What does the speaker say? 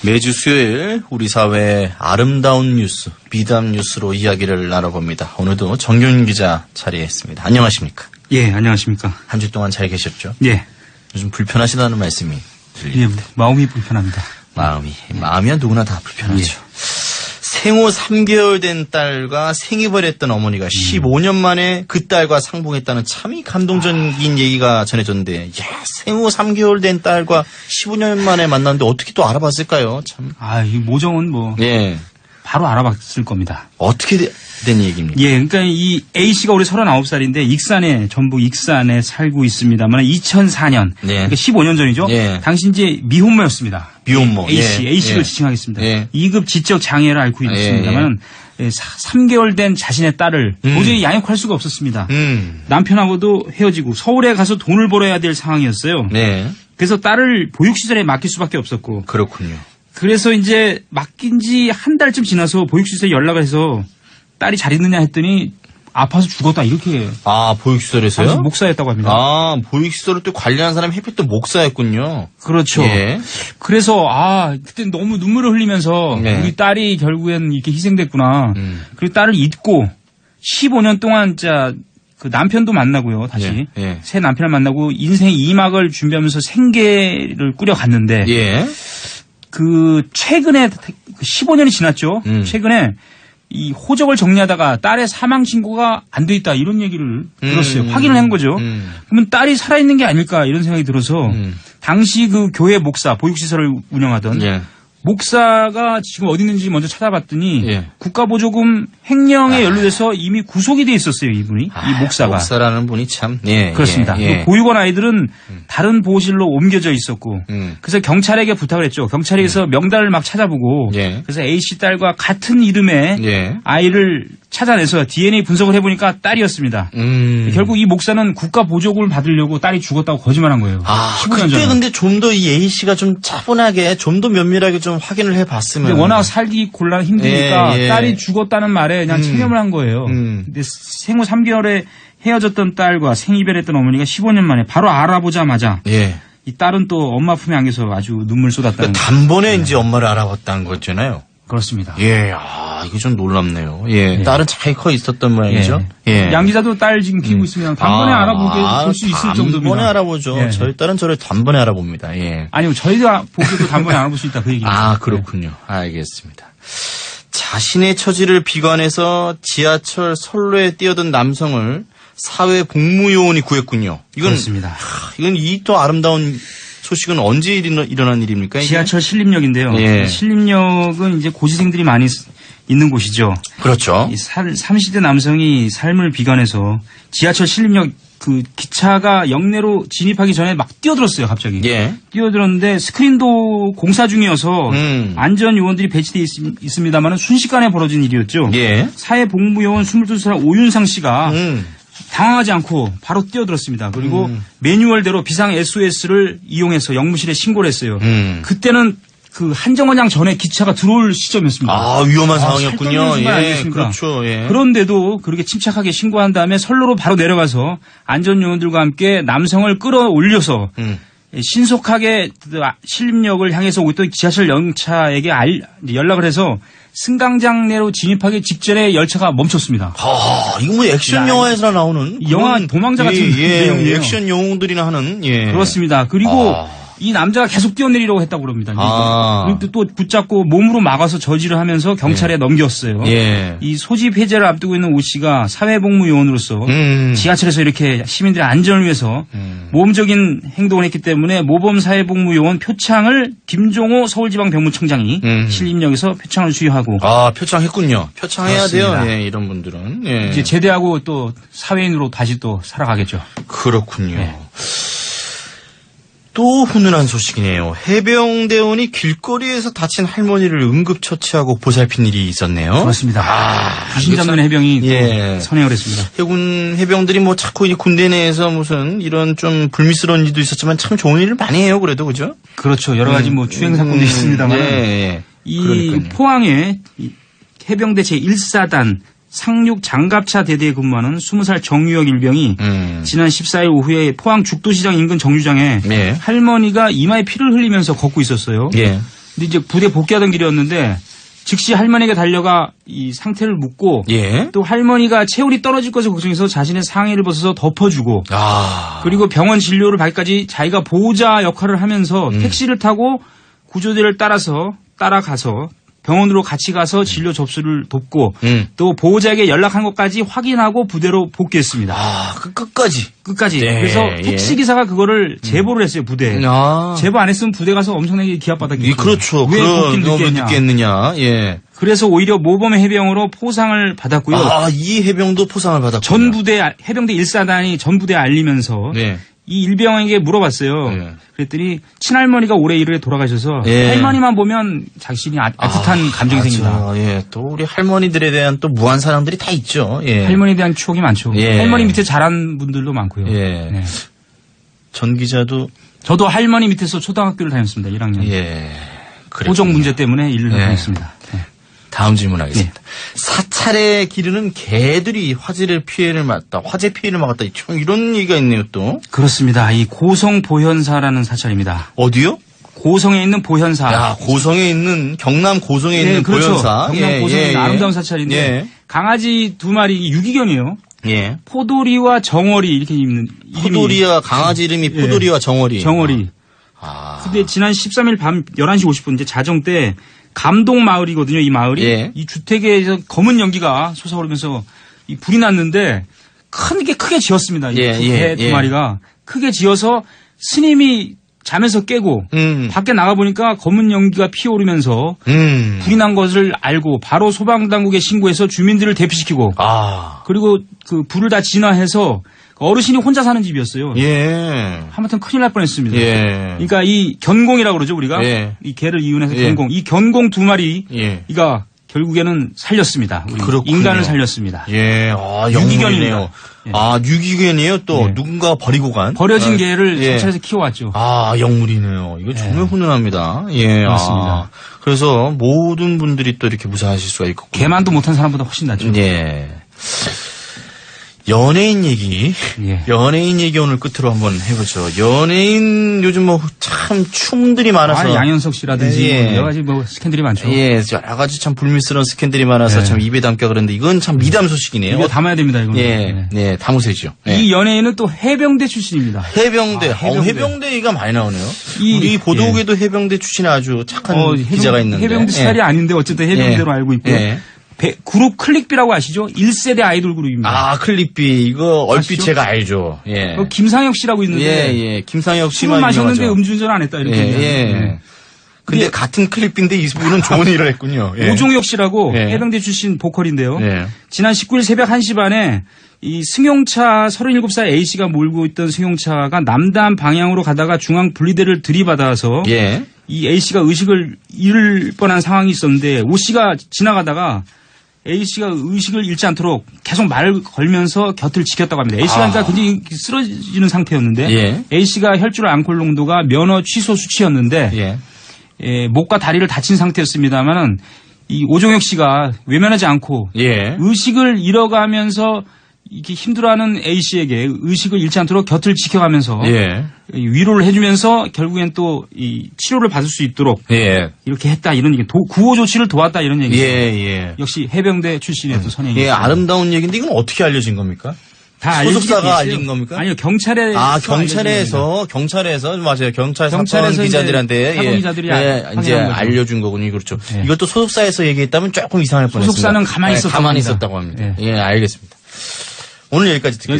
매주 수요일 우리 사회의 아름다운 뉴스, 비담 뉴스로 이야기를 나눠봅니다. 오늘도 정균 기자 자리에 있습니다. 안녕하십니까? 예, 안녕하십니까? 한 주 동안 잘 계셨죠? 예. 요즘 불편하시다는 말씀이 들립니다. 예, 마음이 불편합니다. 마음이야 누구나 다 불편하죠. 예. 생후 3개월 된 딸과 생입을 했던 어머니가 15년 만에 그 딸과 상봉했다는 참이 감동적인 얘기가 전해졌는데, 생후 3개월 된 딸과 15년 만에 만났는데 어떻게 또 알아봤을까요? 참. 이 모정은 예. 바로 알아봤을 겁니다. 어떻게 된 얘기입니까? 예, 그러니까 이 A씨가 올해 39살인데 전북 익산에 살고 있습니다만 2004년, 네. 그러니까 15년 전이죠. 예. 당시 이제 미혼모였습니다. 미혼모. A씨를 예. 지칭하겠습니다. 예. 2급 지적 장애를 앓고 있습니다만 3개월 된 자신의 딸을 도저히 양육할 수가 없었습니다. 남편하고도 헤어지고 서울에 가서 돈을 벌어야 될 상황이었어요. 네. 그래서 딸을 보육시설에 맡길 수밖에 없었고. 그렇군요. 그래서 이제 맡긴 지 한 달쯤 지나서 보육시설에 연락을 해서 딸이 잘 있느냐 했더니 아파서 죽었다 이렇게. 보육시설에서요? 당시 목사였다고 합니다. 보육시설을 또 관리하는 사람이 하필 또 목사였군요. 그렇죠. 예. 그래서 그때 너무 눈물을 흘리면서 네. 우리 딸이 결국엔 이렇게 희생됐구나. 그리고 딸을 잊고 15년 동안 그 남편도 만나고요. 다시 예. 새 남편을 만나고 인생 2막을 준비하면서 생계를 꾸려갔는데 그 최근에 15년이 지났죠. 최근에 이 호적을 정리하다가 딸의 사망 신고가 안 돼 있다 이런 얘기를 들었어요. 확인을 한 거죠. 그러면 딸이 살아있는 게 아닐까 이런 생각이 들어서 당시 그 교회 목사 보육시설을 운영하던 목사가 지금 어디 있는지 먼저 찾아봤더니 국가보조금 횡령에 연루돼서 이미 구속이 돼 있었어요. 이분이 이 목사가. 목사라는 분이 참. 그렇습니다. 보육원 아이들은 다른 보호실로 옮겨져 있었고 그래서 경찰에게 부탁을 했죠. 경찰에서 명단을 막 찾아보고 그래서 A씨 딸과 같은 이름의 아이를 찾아내서 DNA 분석을 해보니까 딸이었습니다. 결국 이 목사는 국가보조금을 받으려고 딸이 죽었다고 거짓말한 거예요. 15년 그때 전에. 근데 좀 더 이 A씨가 좀 차분하게 좀 더 면밀하게 좀 확인을 해봤으면. 근데 워낙 살기 곤란 힘드니까 딸이 죽었다는 말에 그냥 체념을 한 거예요. 근데 생후 3개월에 헤어졌던 딸과 생이별했던 어머니가 15년 만에 바로 알아보자마자 이 딸은 또 엄마 품에 안겨서 아주 눈물 쏟았다는. 그러니까 단번에 이제 엄마를 알아봤다는 거잖아요. 그렇습니다. 이거 좀 놀랍네요. 딸은 잘 커 있었던 모양이죠. 양 기자도 딸 지금 키우고 있으면 단번에 알아보게 볼 수 있을 정도입니다. 단번에 알아보죠. 저희 딸은 저를 단번에 알아봅니다. 아니요, 저희가 보기도 단번에 알아볼 수 있다 그 얘기입니다. 그렇군요. 알겠습니다. 자신의 처지를 비관해서 지하철 선로에 뛰어든 남성을 사회복무요원이 구했군요. 그렇습니다. 이건 이 또 아름다운 소식은 언제 일어난 일입니까? 이게? 지하철 신림역인데요. 신림역은 이제 고시생들이 많이 있는 곳이죠. 그렇죠. 30대 남성이 삶을 비관해서 지하철 신림역 그 기차가 역내로 진입하기 전에 막 뛰어들었어요, 갑자기. 뛰어들었는데 스크린도 공사 중이어서 안전 요원들이 배치되어 있습니다만 순식간에 벌어진 일이었죠. 사회복무요원 22살 오윤상 씨가 당황하지 않고 바로 뛰어들었습니다. 그리고 매뉴얼대로 비상 SOS를 이용해서 역무실에 신고를 했어요. 그때는 그 한정거장 전에 기차가 들어올 시점이었습니다. 위험한 상황이었군요. 그렇죠. 그런데도 그렇게 침착하게 신고한 다음에 선로로 바로 내려가서 안전요원들과 함께 남성을 끌어올려서 신속하게 신림역을 향해서 오고 있던 지하철 열차에게 연락을 해서 승강장 내로 진입하기 직전에 열차가 멈췄습니다. 이거 뭐 액션 영화에서 나오는 영화 도망자 같은 내용이에요. 액션 영웅들이나 하는 그렇습니다. 그리고 이 남자가 계속 뛰어내리려고 했다고 그럽니다. 그리고 또 붙잡고 몸으로 막아서 저지를 하면서 경찰에 넘겼어요. 이 소집 해제를 앞두고 있는 오 씨가 사회복무요원으로서 지하철에서 이렇게 시민들의 안전을 위해서 모범적인 행동을 했기 때문에 모범사회복무요원 표창을 김종호 서울지방병무청장이 신림역에서 표창을 수여하고. 표창했군요. 표창해야 그렇습니다. 돼요. 이런 분들은. 이제 제대하고 또 사회인으로 다시 또 살아가겠죠. 그렇군요. 또 훈훈한 소식이네요. 해병대원이 길거리에서 다친 할머니를 응급처치하고 보살핀 일이 있었네요. 그렇습니다. 귀신 잡는 해병이 선행을 했습니다. 해병들이 뭐 자꾸 군대 내에서 무슨 이런 좀 불미스러운 일도 있었지만 참 좋은 일을 많이 해요. 그래도 그죠? 그렇죠. 여러 가지 뭐 추행 사건도 있습니다만 이 포항에 해병대 제1사단 상륙 장갑차 대대에 근무하는 20살 정유혁 일병이 지난 14일 오후에 포항 죽도시장 인근 정류장에 할머니가 이마에 피를 흘리면서 걷고 있었어요. 근데 이제 부대 복귀하던 길이었는데 즉시 할머니에게 달려가 이 상태를 묻고 예. 또 할머니가 체온이 떨어질 것을 걱정해서 자신의 상의를 벗어서 덮어주고 그리고 병원 진료를 받기까지 자기가 보호자 역할을 하면서 택시를 타고 구조대를 따라가서 병원으로 같이 가서 진료 접수를 돕고 또 보호자에게 연락한 것까지 확인하고 부대로 복귀했습니다. 끝까지. 네, 그래서 예. 택시기사가 그거를 제보를 했어요, 부대에. 제보 안 했으면 부대 가서 엄청나게 기합받았겠죠. 예, 그렇죠. 왜 복귀를 늦게 했느냐. 예. 그래서 오히려 모범 해병으로 포상을 받았고요. 이 해병도 포상을 받았고. 전 부대, 해병대 1사단이 전 부대에 알리면서 네. 이 일병에게 물어봤어요. 네. 그랬더니 친할머니가 올해 1월에 돌아가셔서 예. 할머니만 보면 자신이 따뜻한 감정이 생긴다. 예. 또 우리 할머니들에 대한 또 무한 사랑들이 다 있죠. 예. 할머니에 대한 추억이 많죠. 예. 할머니 밑에 자란 분들도 많고요. 예. 네. 전 기자도 저도 할머니 밑에서 초등학교를 다녔습니다. 1학년. 예. 호적 문제 때문에 1년 예. 다녔습니다. 네. 다음 질문하겠습니다. 사찰에 기르는 개들이 화재 피해를 막았다. 이런 얘기가 있네요, 또. 그렇습니다. 이 고성 보현사라는 사찰입니다. 어디요? 고성에 있는 보현사. 고성에 있는 경남 고성에 있는 그렇죠. 보현사. 경남 고성에 있는 아름다운 사찰인데 예. 강아지 2마리 유기견이에요. 예. 포도리와 정어리 이렇게 있는 포도리와 강아지 이름이 포도리와 정어리. 근데 지난 13일 밤 11시 50분 이제 자정 때 감동 마을이거든요. 이 마을이. 예. 이 주택에서 검은 연기가 솟아오르면서 이 불이 났는데 크게 지었습니다. 이 개 2마리가 크게 지어서 스님이 잠에서 깨고 밖에 나가 보니까 검은 연기가 피어오르면서 불이 난 것을 알고 바로 소방당국에 신고해서 주민들을 대피시키고 그리고 그 불을 다 진화해서 어르신이 혼자 사는 집이었어요. 예. 하마터면 큰일 날 뻔했습니다. 예. 그러니까 이 견공이라고 그러죠 우리가. 예. 이 개를 이용해서 견공. 이 견공 2마리가 결국에는 살렸습니다. 우리 인간을 살렸습니다. 예. 유기견이네요. 유기견이에요. 또 누군가 버리고 간. 버려진 개를 사찰에서 키워왔죠. 영물이네요. 이거 정말 훈훈합니다. 예. 맞습니다. 그래서 모든 분들이 또 이렇게 무사하실 수가 있고. 개만도 못한 사람보다 훨씬 낫죠. 예. 연예인 얘기 오늘 끝으로 한번 해보죠. 연예인 요즘 참 춤들이 많아서. 양현석 씨라든지 여러 가지 스캔들이 많죠. 예, 여러 가지 참 불미스러운 스캔들이 많아서 참 입에 담겨 그랬는데 이건 참 미담 소식이네요. 입에 담아야 됩니다, 이거는. 네, 담으세요. 이 연예인은 또 해병대 출신입니다. 해병대 얘기가 많이 나오네요. 우리 보도국에도 해병대 출신의 아주 착한 기자가 있는데. 해병대 스타일이 아닌데 어쨌든 해병대로 알고 있고요. 그룹 클릭비라고 아시죠? 1세대 아이돌 그룹입니다. 클릭비. 이거 얼핏 아시죠? 제가 알죠. 예. 김상혁 씨라고 있는데. 김상혁 씨만 술을 마셨는데 음주운전 안 했다. 이렇게. 근데 같은 클릭비인데 이분은 좋은 일을 했군요. 오종혁 씨라고 해병대 출신 보컬인데요. 지난 19일 새벽 1시 반에 이 승용차 37살 A씨가 몰고 있던 승용차가 남단 방향으로 가다가 중앙 분리대를 들이받아서 이 A씨가 의식을 잃을 뻔한 상황이 있었는데 O씨가 지나가다가 A씨가 의식을 잃지 않도록 계속 말을 걸면서 곁을 지켰다고 합니다. A씨가 그러니까 굉장히 쓰러지는 상태였는데 A씨가 혈중 알코올 농도가 면허 취소 수치였는데 목과 다리를 다친 상태였습니다만은 이 오종혁 씨가 외면하지 않고 의식을 잃어가면서 이렇게 힘들어하는 A씨에게 의식을 잃지 않도록 곁을 지켜가면서 위로를 해주면서 결국엔 또 이 치료를 받을 수 있도록 이렇게 했다 이런 얘기, 구호 조치를 도왔다 이런 얘기죠. 역시 해병대 출신의 또 선행이. 아름다운 얘기인데 이건 어떻게 알려진 겁니까? 다 소속사가 알린 겁니까? 아니요, 경찰에. 경찰에서 맞아요. 경찰 사건 기자들한테 기자들이 이제 알려준 거군요. 그렇죠. 이것도 소속사에서 얘기했다면 조금 이상할 뻔했습니다. 소속사는 가만히 있었다고 합니다. 알겠습니다. 오늘 여기까지 듣겠습니다.